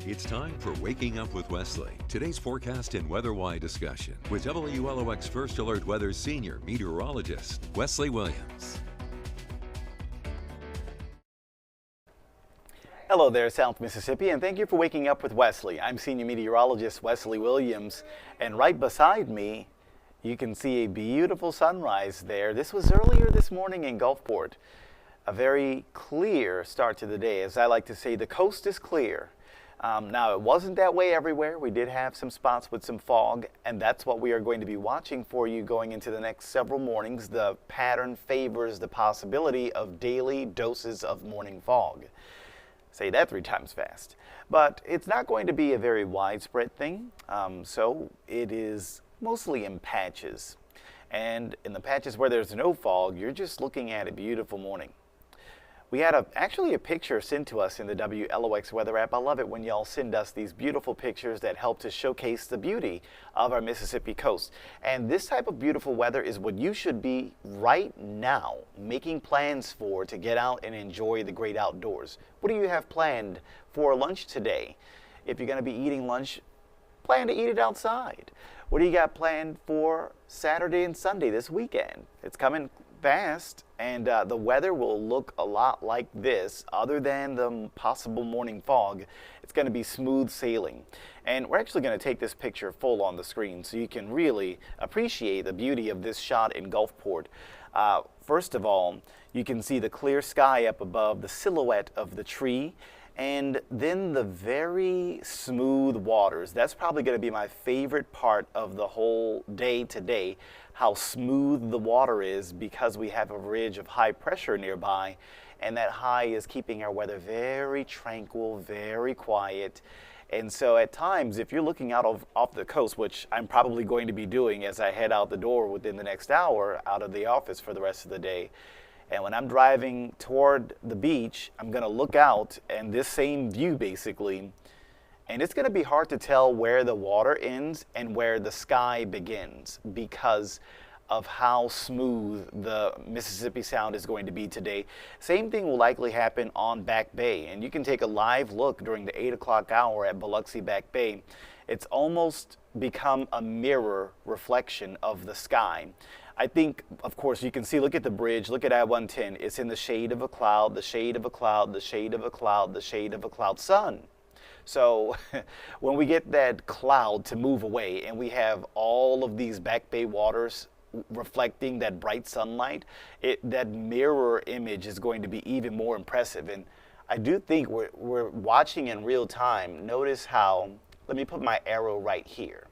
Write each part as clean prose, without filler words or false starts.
It's time for Waking Up with Wesley. Today's forecast and weather-wide discussion with WLOX First Alert Weather's senior meteorologist, Wesley Williams. Hello there, South Mississippi, and thank you for waking up with Wesley. I'm senior meteorologist Wesley Williams, and right beside me, you can see a beautiful sunrise there. This was earlier this morning in Gulfport. A very clear start to the day. As I like to say, the coast is clear. Now, it wasn't that way everywhere. We did have some spots with some fog, and that's what we are going to be watching for you going into the next several mornings. The pattern favors the possibility of daily doses of morning fog. Say that 3 times fast. But it's not going to be a very widespread thing, so it is mostly in patches. And in the patches where there's no fog, you're just looking at a beautiful morning. We had actually a picture sent to us in the WLOX weather app. I love it when y'all send us these beautiful pictures that help to showcase the beauty of our Mississippi coast. And this type of beautiful weather is what you should be right now making plans for to get out and enjoy the great outdoors. What do you have planned for lunch today? If you're going to be eating lunch, plan to eat it outside. What do you got planned for Saturday and Sunday this weekend? It's coming fast, and the weather will look a lot like this. Other than the possible morning fog, it's going to be smooth sailing. And we're actually going to take this picture full on the screen so you can really appreciate the beauty of this shot in Gulfport. First of all, you can see the clear sky up above, the silhouette of the tree, and then the very smooth waters. That's probably going to be my favorite part of the whole day today, how smooth the water is, because we have a ridge of high pressure nearby, and that high is keeping our weather very tranquil, very quiet. And so at times, if you're looking out off the coast, which I'm probably going to be doing as I head out the door within the next hour out of the office for the rest of the day, and when I'm driving toward the beach, I'm going to look out and this same view basically, and it's going to be hard to tell where the water ends and where the sky begins because of how smooth the Mississippi Sound is going to be today. Same thing will likely happen on Back Bay, and you can take a live look during the 8 o'clock hour at Biloxi Back Bay. It's almost become a mirror reflection of the sky. I think, of course, you can see, look at the bridge, look at I-110. It's in the shade of a cloud, the shade of a cloud, the shade of a cloud, the shade of a cloud, sun. So when we get that cloud to move away and we have all of these Back Bay waters reflecting that bright sunlight, that mirror image is going to be even more impressive. And I do think we're watching in real time. Notice how, let me put my arrow right here.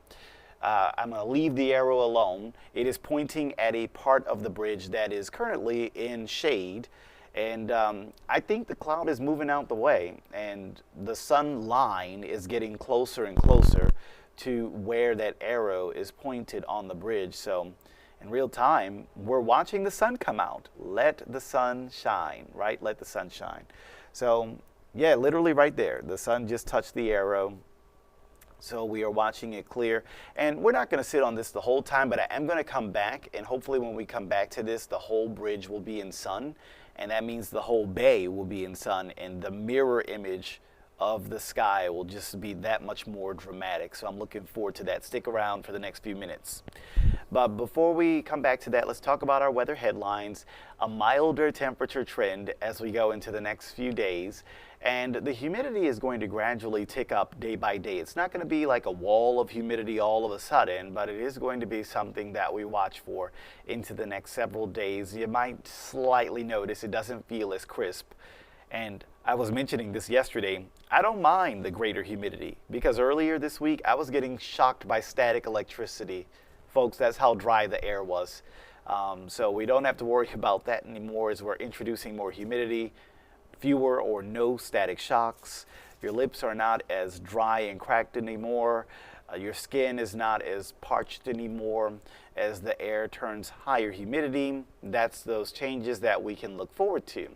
I'm going to leave the arrow alone. It is pointing at a part of the bridge that is currently in shade, and I think the cloud is moving out the way, and the sun line is getting closer and closer to where that arrow is pointed on the bridge. So in real time, we're watching the sun come out. Let the sun shine, right? Let the sun shine. So yeah, literally right there. The sun just touched the arrow. So we are watching it clear, and we're not going to sit on this the whole time, but I am going to come back, and hopefully when we come back to this, the whole bridge will be in sun, and that means the whole bay will be in sun, and the mirror image of the sky will just be that much more dramatic. So I'm looking forward to that. Stick around for the next few minutes. But before we come back to that, let's talk about our weather headlines. A milder temperature trend as we go into the next few days. And the humidity is going to gradually tick up day by day. It's not going to be like a wall of humidity all of a sudden, but it is going to be something that we watch for into the next several days. You might slightly notice it doesn't feel as crisp. And I was mentioning this yesterday, I don't mind the greater humidity because earlier this week I was getting shocked by static electricity. Folks, that's how dry the air was. So we don't have to worry about that anymore as we're introducing more humidity. Fewer or no static shocks. Your lips are not as dry and cracked anymore. Your skin is not as parched anymore as the air turns higher humidity. That's those changes that we can look forward to.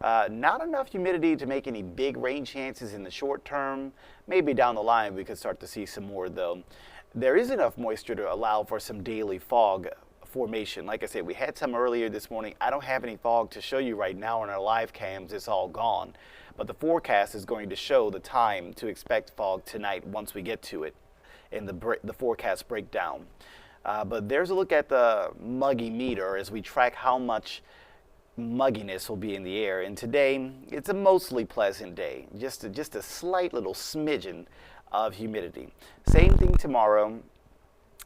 Not enough humidity to make any big rain chances in the short term. Maybe down the line we could start to see some more though. There is enough moisture to allow for some daily fog formation. Like I said, we had some earlier this morning. I don't have any fog to show you right now on our live cams. It's all gone. But the forecast is going to show the time to expect fog tonight once we get to it in the forecast breakdown. But there's a look at the muggy meter as we track how much mugginess will be in the air. And today, it's a mostly pleasant day. Just a slight little smidgen of humidity. Same thing tomorrow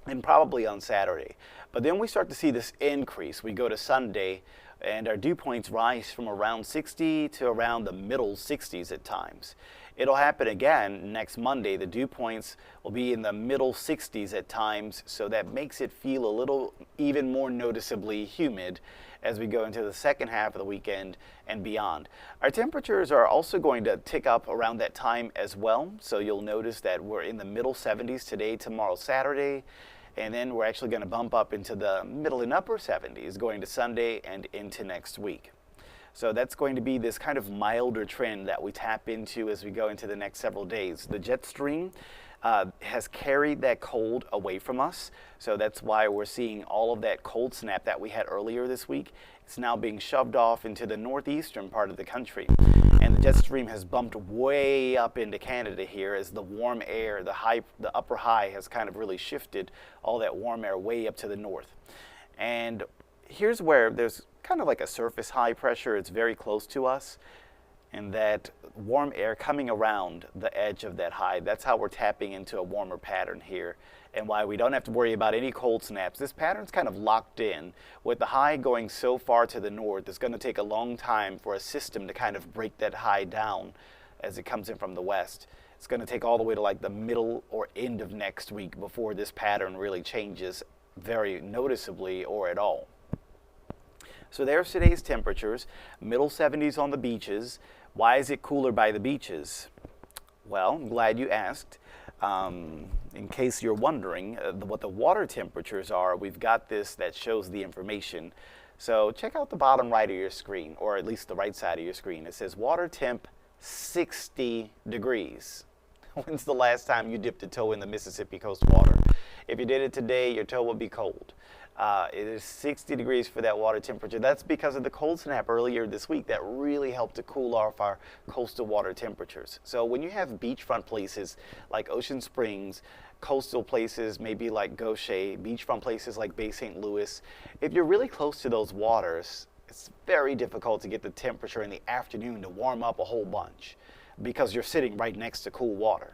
and probably on Saturday. But then we start to see this increase. We go to Sunday and our dew points rise from around 60 to around the middle 60s at times. It'll happen again next Monday. The dew points will be in the middle 60s at times, so that makes it feel a little even more noticeably humid as we go into the second half of the weekend and beyond. Our temperatures are also going to tick up around that time as well, so you'll notice that we're in the middle 70s today, tomorrow, Saturday, and then we're actually going to bump up into the middle and upper 70s going to Sunday and into next week. So that's going to be this kind of milder trend that we tap into as we go into the next several days. The jet stream has carried that cold away from us, so that's why we're seeing all of that cold snap that we had earlier this week. It's now being shoved off into the northeastern part of the country, and the jet stream has bumped way up into Canada here as the warm air, the upper high has kind of really shifted all that warm air way up to the north. And here's where there's kind of like a surface high pressure. It's very close to us, and that warm air coming around the edge of that high, that's how we're tapping into a warmer pattern here, and why we don't have to worry about any cold snaps. This pattern's kind of locked in. With the high going so far to the north, it's going to take a long time for a system to kind of break that high down as it comes in from the west. It's going to take all the way to like the middle or end of next week before this pattern really changes very noticeably or at all. So there's today's temperatures, middle 70s on the beaches. Why is it cooler by the beaches? Well, I'm glad you asked. In case you're wondering what the water temperatures are, we've got this that shows the information. So check out the bottom right of your screen, or at least the right side of your screen. It says water temp 60 degrees. When's the last time you dipped a toe in the Mississippi coast water? If you did it today, your toe will be cold. It is 60 degrees for that water temperature. That's because of the cold snap earlier this week that really helped to cool off our coastal water temperatures. So when you have beachfront places like Ocean Springs, coastal places maybe like Gaucher, beachfront places like Bay St. Louis, if you're really close to those waters, it's very difficult to get the temperature in the afternoon to warm up a whole bunch because you're sitting right next to cool water.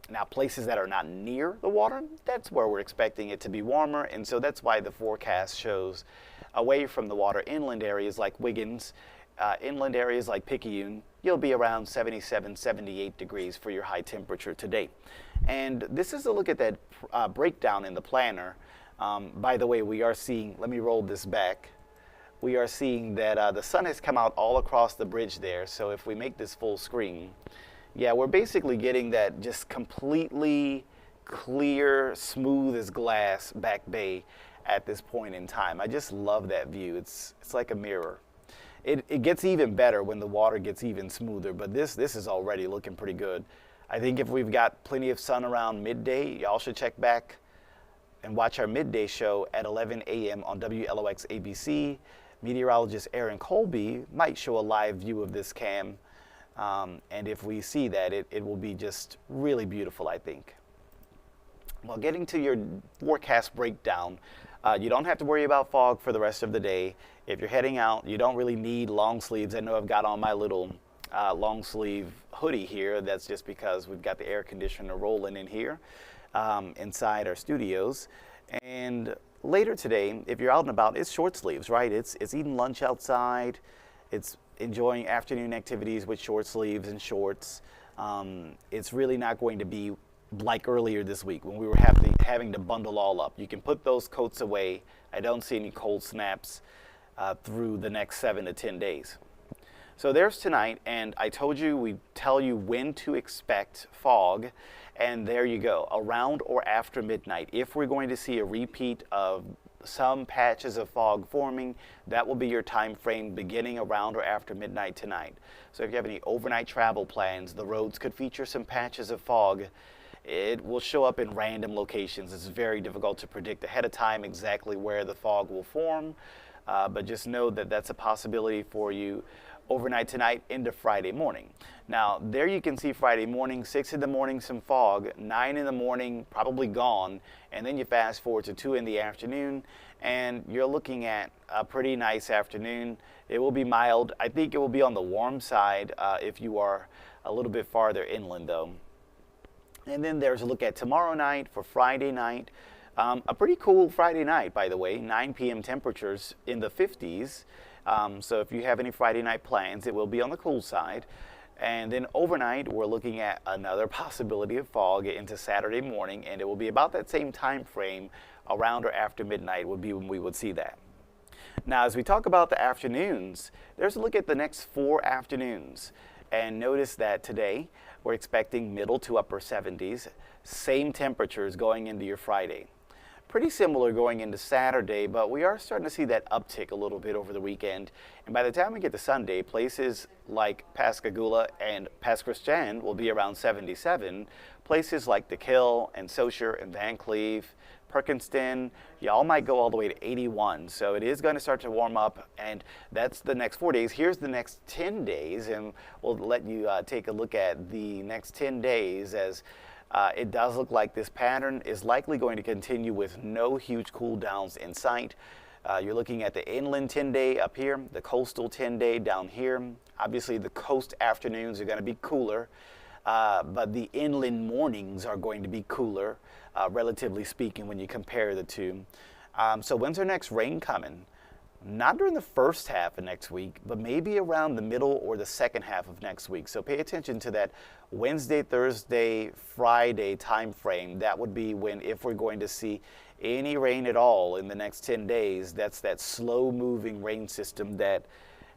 Now, places that are not near the water, that's where we're expecting it to be warmer, and so that's why the forecast shows away from the water, inland areas like Wiggins, inland areas like Picayune, you'll be around 77, 78 degrees for your high temperature today. And this is a look at that breakdown in the planner. By the way, we are seeing, let me roll this back. We are seeing that the sun has come out all across the bridge there, so if we make this full screen, yeah, we're basically getting that just completely clear, smooth as glass back bay at this point in time. I just love that view. It's like a mirror. It gets even better when the water gets even smoother, but this is already looking pretty good. I think if we've got plenty of sun around midday, y'all should check back and watch our midday show at 11 a.m. on WLOX ABC. Meteorologist Aaron Colby might show a live view of this cam. And if we see that, it will be just really beautiful, I think. Well, getting to your forecast breakdown, you don't have to worry about fog for the rest of the day. If you're heading out, you don't really need long sleeves. I know I've got on my little long sleeve hoodie here. That's just because we've got the air conditioner rolling in here inside our studios. And later today, if you're out and about, it's short sleeves, right? It's eating lunch outside. It's enjoying afternoon activities with short sleeves and shorts. It's really not going to be like earlier this week when we were having to bundle all up. You can put those coats away. I don't see any cold snaps through the next 7 to 10 days. So there's tonight, and I told you we tell you when to expect fog, and there you go, around or after midnight. If we're going to see a repeat of some patches of fog forming, that will be your time frame beginning around or after midnight tonight. So if you have any overnight travel plans, the roads could feature some patches of fog It will show up in random locations. It's very difficult to predict ahead of time exactly where the fog will form, but just know that that's a possibility for you overnight tonight into Friday morning. Now, there you can see Friday morning, 6 in the morning, some fog, 9 in the morning, probably gone, and then you fast forward to 2 in the afternoon, and you're looking at a pretty nice afternoon. It will be mild. I think it will be on the warm side if you are a little bit farther inland, though. And then there's a look at tomorrow night for Friday night. A pretty cool Friday night, by the way, 9 p.m. temperatures in the 50s. So if you have any Friday night plans, it will be on the cool side. And then overnight, we're looking at another possibility of fog into Saturday morning, and it will be about that same time frame, around or after midnight would be when we would see that. Now, as we talk about the afternoons, there's a look at the next 4 afternoons. And notice that today, we're expecting middle to upper 70s, same temperatures going into your Friday. Pretty similar going into Saturday, but we are starting to see that uptick a little bit over the weekend. And by the time we get to Sunday, places like Pascagoula and Pas Christian will be around 77. Places like DeKalb and Saussure and Van Cleve, Perkinston, y'all might go all the way to 81. So it is going to start to warm up, and that's the next 4 days. Here's the next 10 days, and we'll let you take a look at the next 10 days as it does look like this pattern is likely going to continue with no huge cool downs in sight. You're looking at the inland 10-day up here, the coastal 10-day down here. Obviously, the coast afternoons are going to be cooler, but the inland mornings are going to be cooler, relatively speaking, when you compare the two. So when's our next rain coming? Not during the first half of next week, but maybe around the middle or the second half of next week. So pay attention to that Wednesday, Thursday, Friday time frame. That would be when, if we're going to see any rain at all in the next 10 days, that's that slow moving rain system that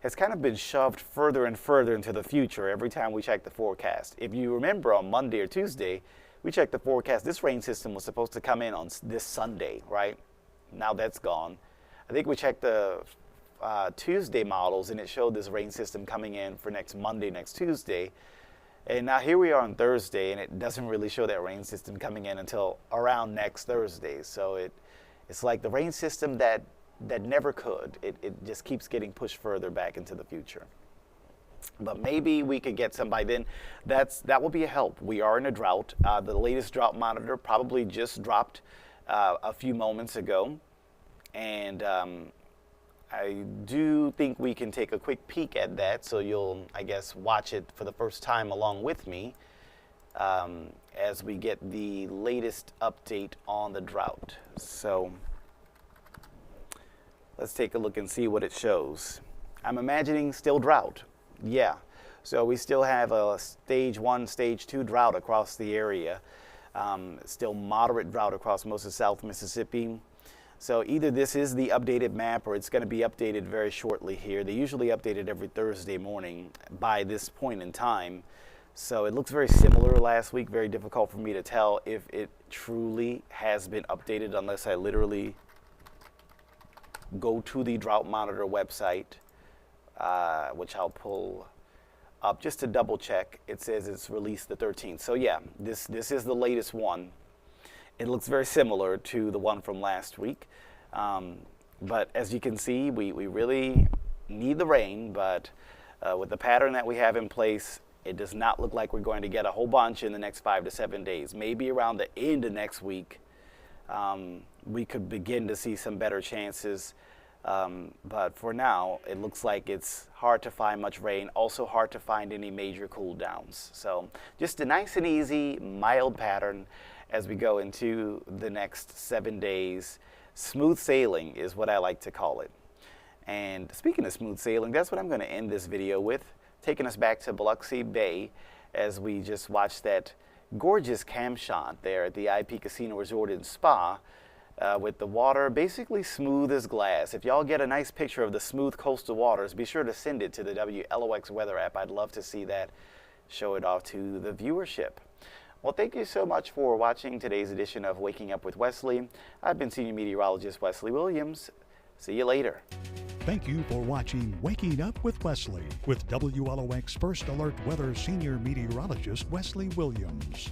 has kind of been shoved further and further into the future every time we check the forecast. If you remember, on Monday or Tuesday, we checked the forecast. This rain system was supposed to come in on this Sunday, right? Now that's gone. I think we checked the Tuesday models, and it showed this rain system coming in for next Monday, next Tuesday. And now here we are on Thursday, and it doesn't really show that rain system coming in until around next Thursday. So it's like the rain system that never could. It just keeps getting pushed further back into the future. But maybe we could get some by then. That will be a help. We are in a drought. The latest drought monitor probably just dropped a few moments ago. And I do think we can take a quick peek at that, so you'll, I guess, watch it for the first time along with me as we get the latest update on the drought. So let's take a look and see what it shows. I'm imagining still drought. Yeah. So we still have a stage 1, stage 2 drought across the area. Still moderate drought across most of South Mississippi. So either this is the updated map, or it's going to be updated very shortly here. They usually update it every Thursday morning by this point in time. So it looks very similar last week. Very difficult for me to tell if it truly has been updated unless I literally go to the drought monitor website, which I'll pull up just to double check. It says it's released the 13th. So yeah, this is the latest one. It looks very similar to the one from last week. But as you can see, we really need the rain, but with the pattern that we have in place, it does not look like we're going to get a whole bunch in the next 5 to 7 days. Maybe around the end of next week, we could begin to see some better chances. But for now, it looks like it's hard to find much rain, also hard to find any major cool downs. So just a nice and easy, mild pattern as we go into the next 7 days. Smooth sailing is what I like to call it. And speaking of smooth sailing, that's what I'm going to end this video with, taking us back to Biloxi Bay as we just watched that gorgeous cam shot there at the IP Casino Resort and Spa with the water basically smooth as glass. If y'all get a nice picture of the smooth coastal waters, be sure to send it to the WLOX weather app. I'd love to see that, show it off to the viewership. Well, thank you so much for watching today's edition of Waking Up with Wesley. I've been Senior Meteorologist Wesley Williams. See you later. Thank you for watching Waking Up with Wesley with WLOX First Alert Weather Senior Meteorologist Wesley Williams.